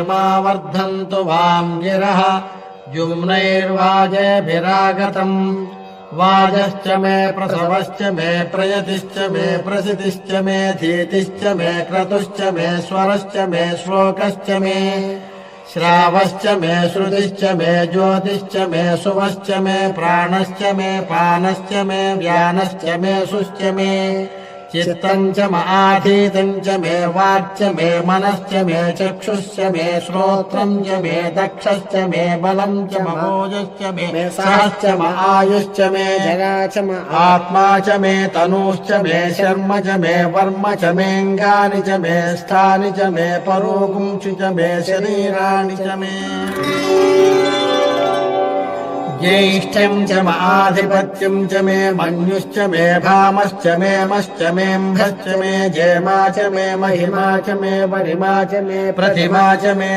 वर्धन्तु वां गिरः जुम्नैर्वाजेभिरागतम् वाजश्च मे प्रसवश्च मे प्रयतिश्च मे प्रसितिश्च मे धीतिश्च मे क्रतुश्च मे स्वरश्च मे श्लोकश्च मे श्रावश्च मे श्रुतिश्च मे ज्योतिश्च मे सुवश्च मे प्राणश्च मे पानश्च मे व्यानश्च मे सुश्च मे चित्तम् च आधीतम् च मे वाक्च मे मनश्च मे चक्षुश्च मे श्रोत्रम् च मे दक्षश्च मे बलम् च ममोजश्च मे सहश्च आयुश्च मे जरा च आत्मा च मे तनूश्च मे शर्म च मे वर्म च मेऽङ्गानि च मे स्थानि च मे परोगुंषु च मे शरीराणि च मे ज्येष्ठ्यम् च आधिपत्यम् च मे मन्युश्च मे भामश्च मे मश्च मेऽम्भश्च मे जेमा च मे महिमा च मे वरिमा च मे प्रतिमा च मे